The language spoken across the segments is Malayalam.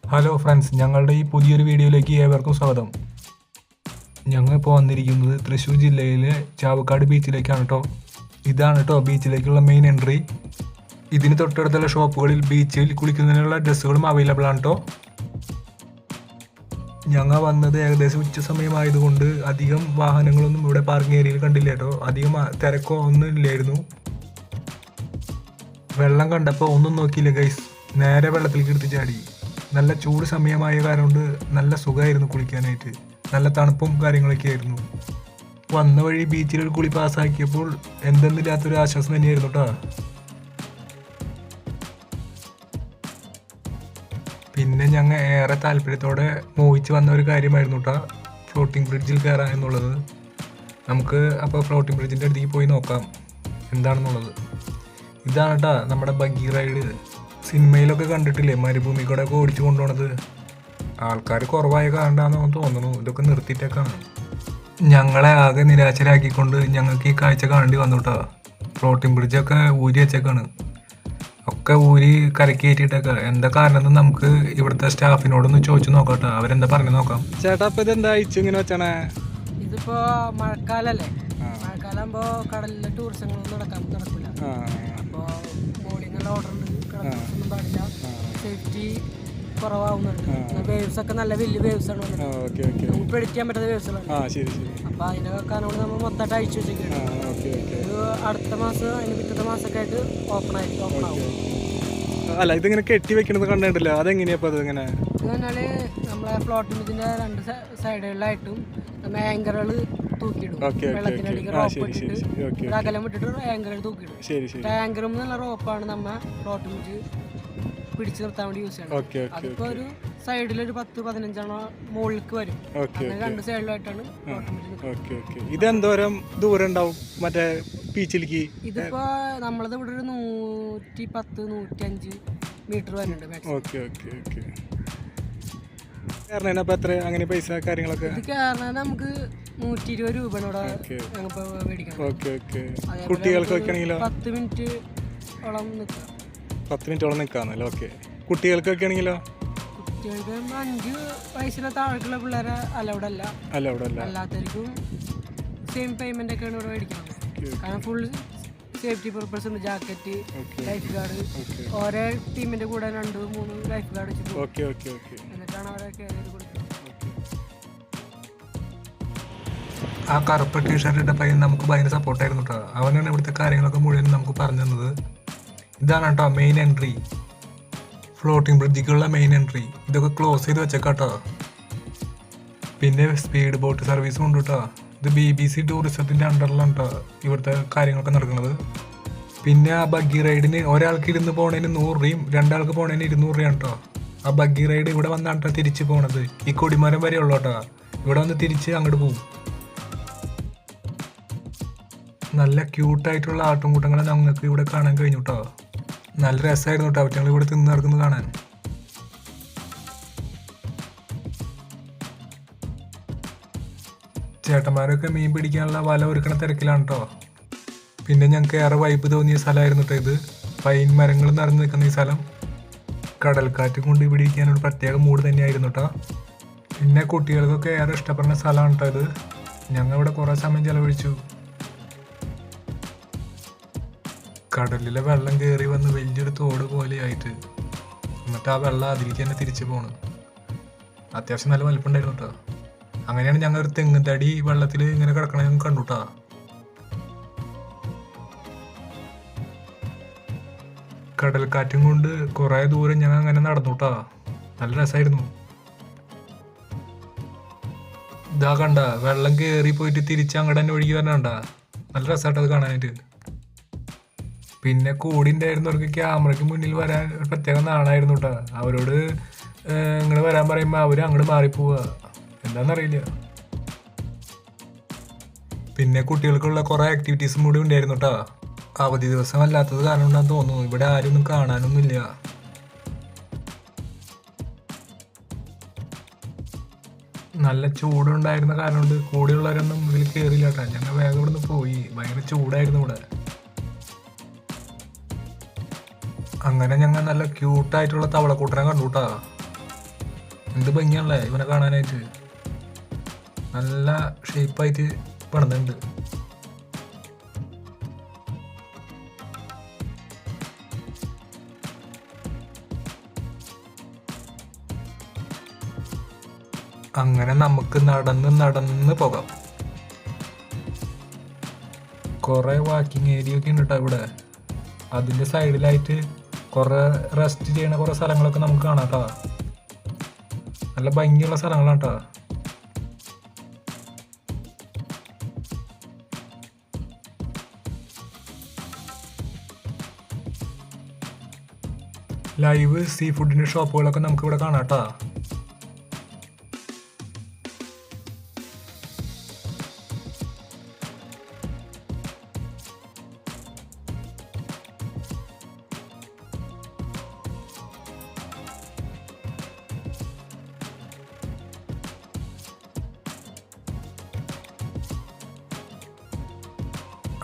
ഹലോ ഫ്രണ്ട്സ്, ഞങ്ങളുടെ ഈ പുതിയൊരു വീഡിയോയിലേക്ക് ഏവർക്കും സ്വാഗതം. ഞങ്ങൾ ഇപ്പോൾ വന്നിരിക്കുന്നത് തൃശ്ശൂർ ജില്ലയിലെ ചാവക്കാട് ബീച്ചിലേക്കാണ് കേട്ടോ. ഇതാണ് കേട്ടോ ബീച്ചിലേക്കുള്ള മെയിൻ എൻട്രി. ഇതിന് തൊട്ടടുത്തുള്ള ഷോപ്പുകളിൽ ബീച്ചിൽ കുളിക്കുന്നതിനുള്ള ഡ്രസ്സുകളും അവൈലബിൾ ആണ് കേട്ടോ. ഞങ്ങൾ വന്നത് ഏകദേശം ഉച്ച സമയമായതുകൊണ്ട് അധികം വാഹനങ്ങളൊന്നും ഇവിടെ പാർക്കിംഗ് ഏരിയയിൽ കണ്ടില്ല കേട്ടോ. അധികം തിരക്കോ ഒന്നും ഇല്ലായിരുന്നു. വെള്ളം കണ്ടപ്പോൾ ഒന്നും നോക്കിയില്ല ഗൈസ്, നേരെ വെള്ളത്തിലേക്ക് എടുത്ത് ചാടി. നല്ല ചൂട് സമയമായ കാരണം കൊണ്ട് നല്ല സുഖമായിരുന്നു കുളിക്കാനായിട്ട്. നല്ല തണുപ്പും കാര്യങ്ങളൊക്കെ ആയിരുന്നു. വന്ന വഴി ബീച്ചിൽ ഒരു കുളി പാസ്സാക്കിയപ്പോൾ എന്തെന്നില്ലാത്തൊരു ആശ്വാസം തന്നെയായിരുന്നു കേട്ടോ. പിന്നെ ഞങ്ങൾ ഏറെ താല്പര്യത്തോടെ മോഹിച്ച് വന്ന ഒരു കാര്യമായിരുന്നു കേട്ടോ ഫ്ലോട്ടിംഗ് ബ്രിഡ്ജിൽ കയറാൻ എന്നുള്ളത്. നമുക്ക് അപ്പോൾ ഫ്ലോട്ടിംഗ് ബ്രിഡ്ജിൻ്റെ അടുത്തേക്ക് പോയി നോക്കാം എന്താണെന്നുള്ളത്. ഇതാണ് കേട്ടോ നമ്മുടെ ബഗ്ഗി റൈഡ്. സിനിമയിലൊക്കെ കണ്ടിട്ടില്ലേ, മരുഭൂമി കൂടെ ഒക്കെ ഓടിച്ചു കൊണ്ടുപോണത്. ആൾക്കാർ കുറവായ കാരണമാണെന്ന് തോന്നുന്നു ഇതൊക്കെ നിർത്തിയിട്ടേക്കാണ്. ഞങ്ങളെ ആകെ നിരാശരാക്കിക്കൊണ്ട് ഞങ്ങൾക്ക് ഈ കാഴ്ച കാണേണ്ടി വന്നു കേട്ടോ. ഫ്ലോട്ടിംഗ് ബ്രിഡ്ജൊക്കെ ഊരി വെച്ചേക്കാണ്, ഒക്കെ ഊരി കരക്കി കയറ്റിയിട്ടേക്കാം. എന്താ കാരണം നമുക്ക് ഇവിടുത്തെ സ്റ്റാഫിനോടൊന്ന് ചോദിച്ചു നോക്കാം കേട്ടോ, അവരെന്താ പറഞ്ഞു നോക്കാം. ചേട്ടാ ഇപ്പൊ ഇതെന്താ അയച്ചു ഇങ്ങനെ വെച്ചാണേ? ഇതിപ്പോ മഴക്കാലല്ലേ, മഴക്കാലാകുമ്പോ കടലിലെ ടൂറിസങ്ങളൊന്നും നടക്കില്ല. അപ്പോ ബോർഡിങ്ങുള്ള ഓർഡർ ഉണ്ട്, കടലൊന്നും പാടില്ല, സേഫ്റ്റി കുറവാകുന്നുണ്ട്. വേവ്സ് ഒക്കെ നല്ല വലിയ വേവ്സ് ആണ് വന്നിട്ട്, നമുക്ക് പ്രഡിക്റ്റ് പറ്റാത്ത വേവ്സുകളാണ്. അപ്പൊ അതിന്റെ കാരണം നമ്മൾ മൊത്തമായിട്ട് അയച്ചു വെച്ചിരിക്കുകയാണ്. അടുത്ത മാസം അതിന് പിറ്റത്തെ മാസമൊക്കെ ആയിട്ട് ഓപ്പൺ ആവും. അല്ല, ഇതിങ്ങനെ കെട്ടി വെക്കണത് കണ്ടിട്ടില്ല, അതെങ്ങനെയാ ഇങ്ങനെ? പറഞ്ഞാല് നമ്മളെ ഫ്ലോട്ടിംഗ് രണ്ട് സൈഡുകളിലായിട്ടും ആങ്കറുകൾ തൂക്കിയിടും. വെള്ളത്തിനടിക്ക് റോപ്പ് ഇട്ടിട്ട് അകലം വിട്ടിട്ട് ആങ്കറുകൾ തൂക്കിയിടും. ആങ്കറും എന്നുള്ള റോപ്പാണ് നമ്മ ഫ്ലോട്ടിംഗ് പിടിച്ചു നിർത്താൻ വേണ്ടി യൂസ് ചെയ്യണം. അതിപ്പോ ഒരു സൈഡിൽ ഒരു 10-15 മുകളിലേക്ക് വരും. രണ്ട് സൈഡിലായിട്ടാണ് ഇതെന്തോരം ദൂരം ഉണ്ടാവും മറ്റേ ബീച്ചിലേക്ക്? ഇതിപ്പോ നമ്മളത് ഇവിടെ ഒരു 110-105 മീറ്റർ വരുന്നുണ്ട്. അങ്ങനെ പൈസ കാര്യങ്ങളൊക്കെ ഇത് കയറാൻ നമുക്ക് 120 രൂപയാണ് ഇവിടെ ഞങ്ങൾക്ക് മേടിക്കണം. കുട്ടികൾക്കൊക്കെ 10 മിനിറ്റോളം നിൽക്കാം. 10 മിനിറ്റോളം നിൽക്കാന്നല്ലോ. ഓക്കെ, കുട്ടികൾക്കൊക്കെ ആണെങ്കിലോ? കുട്ടികൾക്ക് 5 വയസ്സിന് താഴേക്കുള്ള പിള്ളേരെ അലൗഡ് അല്ല. അല്ലാത്തവർക്കും സെയിം പേയ്മെന്റ് ഒക്കെയാണ് ഇവിടെ മേടിക്കുന്നത്. കാരണം ഫുൾ സേഫ്റ്റി പർപ്പസ് ഉണ്ട്. ജാക്കറ്റ്, ലൈഫ് ഗാർഡ്, ഓരോ ടീമിന്റെ കൂടെ 2-3 ലൈഫ് ഗാർഡ് വെച്ചിട്ട് എന്നിട്ടാണ് അവരെ കയറി കൊടുക്കുന്നത്. ആ കറുപ്പ് ടീഷർട്ട് ഇട്ട പയ്യൻ നമുക്ക് ഭയങ്കര സപ്പോർട്ടായിരുന്നു കേട്ടോ. അവനാണ് ഇവിടുത്തെ കാര്യങ്ങളൊക്കെ മുഴുവൻ നമുക്ക് പറഞ്ഞു തന്നത്. ഇതാണ് കേട്ടോ മെയിൻ എൻട്രി, ഫ്ലോട്ടിംഗ് ബ്രിഡ്ജിക്കുള്ള മെയിൻ എൻട്രി. ഇതൊക്കെ ക്ലോസ് ചെയ്ത് വെച്ചേക്കാട്ടോ. പിന്നെ സ്പീഡ് ബോട്ട് സർവീസും ഉണ്ട് കേട്ടോ. ഇത് BBC ടൂറിസത്തിൻ്റെ അണ്ടറിലാണ് കേട്ടോ ഇവിടുത്തെ കാര്യങ്ങളൊക്കെ നടക്കുന്നത്. പിന്നെ ആ ബഗ്ഗി റൈഡിന് ഒരാൾക്ക് ഇരുന്ന് പോണതിന് 100 രൂപയും 2 ആൾക്ക് പോണതിന് 200 രൂപയാണ് കേട്ടോ. ആ ബഗ്ഗി റൈഡ് ഇവിടെ വന്നാണ് കേട്ടോ തിരിച്ച് പോണത്. ഈ കൊടിമരം വരെ ഉള്ളൂ കേട്ടോ. ഇവിടെ വന്ന് തിരിച്ച് അങ്ങോട്ട് പോകും. നല്ല ക്യൂട്ടായിട്ടുള്ള ആട്ടുംകൂട്ടങ്ങളെ ഞങ്ങൾക്ക് ഇവിടെ കാണാൻ കഴിഞ്ഞു കേട്ടോ. നല്ല രസമായിരുന്നു കേട്ടോ അവറ്റങ്ങൾ ഇവിടെ തിന്ന് നടക്കുന്നത് കാണാൻ. ചേട്ടന്മാരൊക്കെ മീൻ പിടിക്കാനുള്ള വല ഒരുക്കണ തിരക്കിലാണ് കേട്ടോ. പിന്നെ ഞങ്ങൾക്ക് ഏറെ വൈബ് തോന്നിയ സ്ഥലമായിരുന്നു കേട്ടോ ഇത്. പൈൻ മരങ്ങൾ നിറഞ്ഞു നിൽക്കുന്ന ഈ സ്ഥലം. കടൽക്കാറ്റ് കൊണ്ട് ഇവിടെ ഇരിക്കാനൊരു പ്രത്യേക മൂഡ് തന്നെയായിരുന്നു കേട്ടോ. പിന്നെ കുട്ടികൾക്കൊക്കെ ഏറെ ഇഷ്ടപ്പെടുന്ന സ്ഥലമാണ് കേട്ടോ ഇത്. ഞങ്ങൾ ഇവിടെ കുറേ സമയം ചിലവഴിച്ചു. കടലിലെ വെള്ളം കയറി വന്ന് വലിയൊരു തോട് പോലെയായിട്ട്, എന്നിട്ട് ആ വെള്ളം അതിലേക്ക് തന്നെ തിരിച്ചു പോണ്. അത്യാവശ്യം നല്ല വലിപ്പമുണ്ടായിരുന്നു കേട്ടോ. അങ്ങനെയാണ് ഞങ്ങൾ ഒരു തെങ്ങ് തടി വെള്ളത്തിൽ ഇങ്ങനെ കിടക്കണ കണ്ടു കേട്ടോ. കടൽക്കാറ്റും കൊണ്ട് കുറേ ദൂരം ഞങ്ങൾ അങ്ങനെ നടന്നു കേട്ടോ. നല്ല രസമായിരുന്നു. ഇതാ കണ്ട, വെള്ളം കയറി പോയിട്ട് തിരിച്ച് അങ്ങോട്ട് തന്നെ ഒഴുകി വരണണ്ട. നല്ല രസമായിട്ടത് കാണാനായിട്ട്. പിന്നെ കൂടി ഉണ്ടായിരുന്നവർക്ക് ക്യാമറയ്ക്ക് മുന്നിൽ വരാൻ പ്രത്യേക നാളായിരുന്നു കേട്ടോ. അവരോട് ഇങ്ങോട്ട് വരാൻ പറയുമ്പോൾ അവർ അങ്ങോട്ട് മാറിപ്പോവുക, എന്താണെന്നറിയില്ല. പിന്നെ കുട്ടികൾക്കുള്ള കുറേ ആക്ടിവിറ്റീസും കൂടി ഉണ്ടായിരുന്നു കേട്ടോ. അവധി ദിവസം അല്ലാത്തത് കാരണം ഉണ്ടാന്ന് തോന്നുന്നു ഇവിടെ ആരും ഒന്നും കാണാനൊന്നുമില്ല. നല്ല ചൂടുണ്ടായിരുന്ന കാരണം കൊണ്ട് കൂടെയുള്ളവരൊന്നും ഇതിൽ കയറിയില്ല കേട്ടോ. ഞങ്ങൾ വേഗം ഇവിടെ നിന്ന് പോയി. ഭയങ്കര ചൂടായിരുന്നു ഇവിടെ. അങ്ങനെ ഞങ്ങൾ നല്ല ക്യൂട്ടായിട്ടുള്ള തവളക്കൂട്ടനെ കണ്ടു കേട്ടോ. എന്ത് ഭംഗിയാണല്ലേ ഇവനെ കാണാനായിട്ട്. നല്ല ഷേപ്പായിട്ട് പണിതുണ്ട്. അങ്ങനെ നമുക്ക് നടന്ന് പോകാം. കുറേ വാക്കിംഗ് ഏരിയ ഒക്കെ ഉണ്ട് കേട്ടോ ഇവിടെ. അതിൻ്റെ സൈഡിലായിട്ട് കുറേ റെസ്റ്റ് ചെയ്യണ കുറേ സ്ഥലങ്ങളൊക്കെ നമുക്ക് കാണാം കേട്ടോ. നല്ല ഭംഗിയുള്ള സ്ഥലങ്ങളാണ് കേട്ടോ. ലൈവ് സീ ഫുഡിൻ്റെ ഷോപ്പുകളൊക്കെ നമുക്ക് ഇവിടെ കാണാം കേട്ടോ.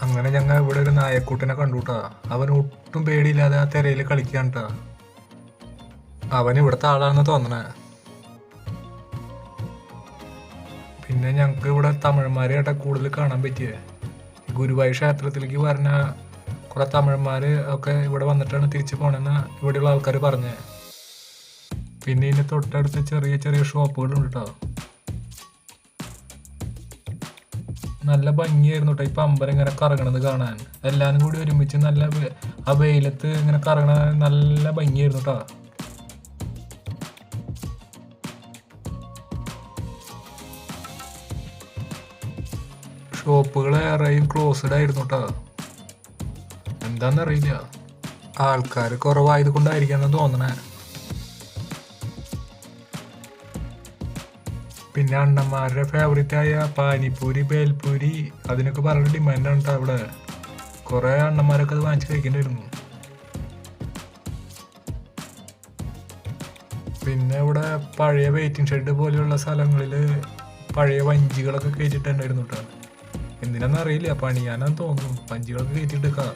അങ്ങനെ ഞങ്ങൾ ഇവിടെ ഒരു നായക്കൂട്ടിനെ കണ്ടുട്ടാ. അവൻ ഒട്ടും പേടിയില്ലാതെ ആ തിരയിൽ കളിക്കാൻ ട്ടാ. അവൻ ഇവിടുത്തെ ആളാണെന്ന് തോന്നണേ. പിന്നെ ഞങ്ങൾക്ക് ഇവിടെ തമിഴന്മാരെയായിട്ടാ കൂടുതൽ കാണാൻ പറ്റിയേ. ഗുരുവായൂർ ക്ഷേത്രത്തിലേക്ക് പറഞ്ഞ കുറെ തമിഴന്മാര് ഒക്കെ ഇവിടെ വന്നിട്ടാണ് തിരിച്ചു പോണെന്ന് ഇവിടെയുള്ള ആൾക്കാർ പറഞ്ഞേ. പിന്നെ ഇതിന്റെ തൊട്ടടുത്ത് ചെറിയ ചെറിയ ഷോപ്പുകളുണ്ട് കേട്ടോ. നല്ല ഭംഗിയായിരുന്നു കേട്ടോ ഇപ്പം അമ്പലം ഇങ്ങനെ കറങ്ങണത് കാണാൻ. എല്ലാവരും കൂടി ഒരുമിച്ച് നല്ല ആ വെയിലത്ത് ഇങ്ങനെ കറങ്ങണ നല്ല ഭംഗിയായിരുന്നു കേട്ടോ. ഷോപ്പുകൾ ഏറെയും ക്ലോസ്ഡ് ആയിരുന്നു കേട്ടോ. എന്താന്നറിയില്ല, ആൾക്കാർ കുറവായത് കൊണ്ടായിരിക്കാന്ന് തോന്നണേ. പിന്നെ അണ്ണന്മാരുടെ ഫേവറേറ്റ് ആയ പാനിപ്പൂരി, ബേൽപൂരി അതിനൊക്കെ പറഞ്ഞ ഡിമാൻഡാണ് കേട്ടോ അവിടെ. കുറേ അണ്ണന്മാരൊക്കെ അത് വാങ്ങിച്ച് കഴിക്കേണ്ടിയിരുന്നു. പിന്നെ ഇവിടെ പഴയ വെയിറ്റിംഗ് ഷെഡ് പോലെയുള്ള സ്ഥലങ്ങളിൽ പഴയ വഞ്ചികളൊക്കെ കയറ്റിട്ടുണ്ടായിരുന്നു കേട്ടോ. എന്തിനാന്ന് അറിയില്ല, പണിയാനാന്ന് തോന്നുന്നു. വഞ്ചികളൊക്കെ കയറ്റിട്ടേക്കാം.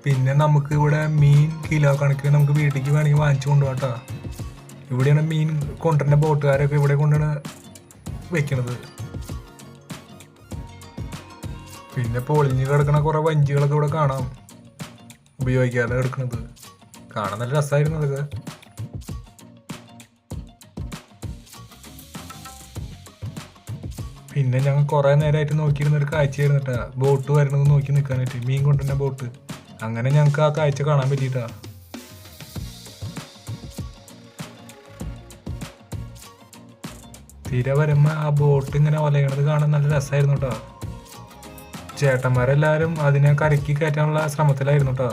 പിന്നെ നമുക്ക് ഇവിടെ മീൻ കിലോ കണക്കിന് നമുക്ക് വീട്ടിലേക്ക് വേണമെങ്കിൽ വാങ്ങിച്ചു കൊണ്ടുപോകാം കേട്ടോ. ഇവിടെയാണ് മീൻ കൊണ്ടുവരുന്ന ബോട്ടുകാരൊക്കെ ഇവിടെ കൊണ്ടാണ് വെക്കണത്. പിന്നെ പൊളിഞ്ഞ് കിടക്കണ കുറെ വഞ്ചികളൊക്കെ ഇവിടെ കാണാം, ഉപയോഗിക്കാതെ കിടക്കണത്. കാണാൻ നല്ല രസമായിരുന്നു അതൊക്കെ. പിന്നെ ഞങ്ങൾ കുറെ നേരമായിട്ട് നോക്കിയിരുന്ന ഒരു കാഴ്ചയായിരുന്നു കേട്ടാ, ബോട്ട് വരണത് നോക്കി നിൽക്കാനായിട്ട്, മീൻ കൊണ്ടുവരുന്ന ബോട്ട്. അങ്ങനെ ഞങ്ങൾക്ക് ആ കാഴ്ച കാണാൻ പറ്റിയിട്ടാ. തിര വരുമ്പോ ആ ബോട്ട് ഇങ്ങനെ ഒലയണത് കാണാൻ നല്ല രസമായിരുന്നു കേട്ടോ. ചേട്ടന്മാരെല്ലാരും അതിനെ കരക്കി കയറ്റാനുള്ള ശ്രമത്തിലായിരുന്നു കേട്ടോ.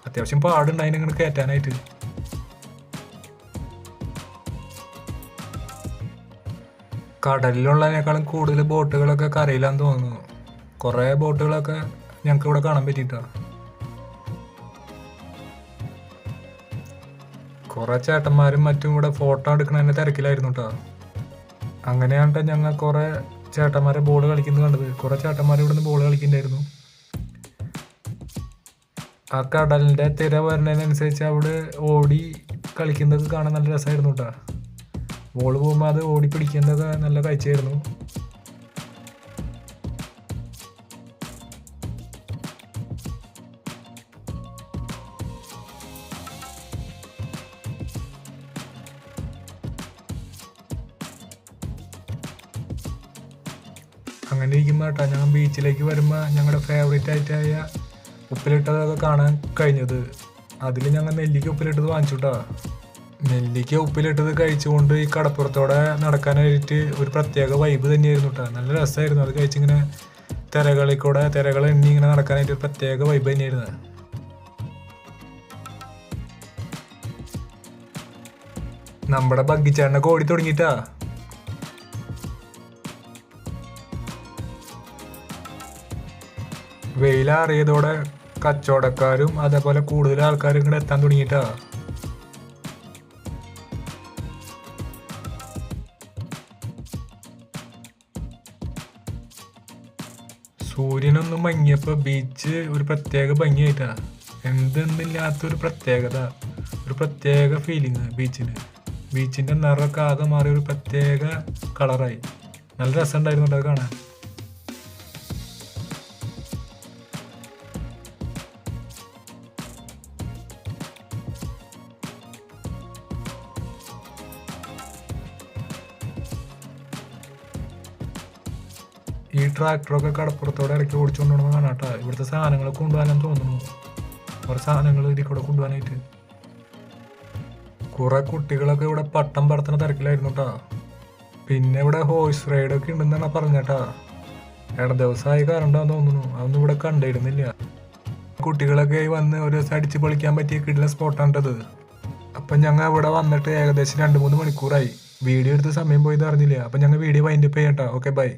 അത്യാവശ്യം പാടുണ്ടായി ഇങ്ങനെ കയറ്റാനായിട്ട്. കടലിലുള്ളതിനേക്കാളും കൂടുതൽ ബോട്ടുകളൊക്കെ കരയിലാന്ന് തോന്നുന്നു. കുറേ ബോട്ടുകളൊക്കെ ഞങ്ങൾക്ക് ഇവിടെ കാണാൻ പറ്റിയിട്ടാ. കുറെ ചേട്ടന്മാരും മറ്റും ഇവിടെ ഫോട്ടോ എടുക്കണതിന്റെ തിരക്കിലായിരുന്നു കേട്ടോ. അങ്ങനെയാണ് ഞങ്ങൾ കുറെ ചേട്ടന്മാരെ ബോൾ കളിക്കുന്നത് കണ്ടത്. കുറെ ചേട്ടന്മാർ ഇവിടെ നിന്ന് ബോൾ കളിക്കുന്നുണ്ടായിരുന്നു. ആ കടലിന്റെ തിര വരുന്നതിനനുസരിച്ച് അവിടെ ഓടി കളിക്കുന്നത് കാണാൻ നല്ല രസമായിരുന്നു കേട്ടോ. ബോൾ പോകുമ്പോൾ അത് ഓടി പിടിക്കുന്നതൊക്കെ നല്ല കാഴ്ചയായിരുന്നു. അങ്ങനെ ഇരിക്കുമ്പോൾ കേട്ടോ ഞങ്ങൾ ബീച്ചിലേക്ക് വരുമ്പോൾ ഞങ്ങളുടെ ഫേവറേറ്റ് ആയിട്ടായ ഉപ്പിലിട്ടതൊക്കെ കാണാൻ കഴിഞ്ഞത്. അതിൽ ഞങ്ങൾ നെല്ലിക്ക ഉപ്പിലിട്ടത് വാങ്ങിച്ചു കേട്ടോ. നെല്ലിക്ക ഉപ്പിലിട്ടത് കഴിച്ചുകൊണ്ട് ഈ കടപ്പുറത്തോടെ നടക്കാനായിട്ട് ഒരു പ്രത്യേക വൈബ് തന്നെയായിരുന്നു കേട്ടോ. നല്ല രസമായിരുന്നു അത് കഴിച്ചിങ്ങനെ തിരകൾ എണ്ണി ഇങ്ങനെ നടക്കാനായിട്ട് ഒരു പ്രത്യേക വൈബ് തന്നെയായിരുന്നു. നമ്മുടെ ബഗ്ഗിച്ചേട്ടനൊക്കെ ഓടി തുടങ്ങിയിട്ടാ. വെയിലാറിയതോടെ കച്ചവടക്കാരും അതേപോലെ കൂടുതൽ ആൾക്കാരും ഇങ്ങോട്ട് എത്താൻ തുടങ്ങിയിട്ടാ. സൂര്യനൊന്നും മങ്ങിയപ്പോൾ ബീച്ച് ഒരു പ്രത്യേക ഭംഗിയായിട്ടാ. എന്തെന്നില്ലാത്തൊരു പ്രത്യേകത, ഒരു പ്രത്യേക ഫീലിങ് ബീച്ചിന്. ബീച്ചിൻ്റെ നിറമൊക്കെ ആകെ മാറി ഒരു പ്രത്യേക കളറായി. നല്ല രസമുണ്ടായിരുന്നു അത് കാണാൻ. ഈ ട്രാക്ടറൊക്കെ കടപ്പുറത്തോടെ ഇറക്കി ഓടിച്ചുകൊണ്ട് പോകണമെന്ന് കാണാം കേട്ടോ. ഇവിടുത്തെ സാധനങ്ങളൊക്കെ കൊണ്ടുപോകാനെന്ന് തോന്നുന്നു. കുറേ സാധനങ്ങൾ ഇതിൽ കൂടെ കൊണ്ടുപോകാനായിട്ട്. കുറേ കുട്ടികളൊക്കെ ഇവിടെ പട്ടം പറത്തുന്ന തിരക്കിലായിരുന്നു കേട്ടോ. പിന്നെ ഇവിടെ ഹോഴ്സ് റൈഡൊക്കെ ഉണ്ടെന്നാണ് പറഞ്ഞേട്ടാ. ദിവസമായി കറണ്ടാന്ന് തോന്നുന്നു. അതൊന്നും ഇവിടെ കണ്ടിരുന്നില്ല. കുട്ടികളൊക്കെ വന്ന് ഒരു ദിവസം അടിച്ച് പൊളിക്കാൻ പറ്റിയ കിടിലൻ സ്പോട്ടാണിട്ടത്. അപ്പം ഞങ്ങൾ ഇവിടെ വന്നിട്ട് ഏകദേശം 2-3 മണിക്കൂറായി. വീഡിയോ എടുത്ത സമയം പോയത് അറിഞ്ഞില്ല. അപ്പം ഞങ്ങൾ വീഡിയോ വൈൻഡപ്പ് ചെയ്യട്ടോ. Okay by.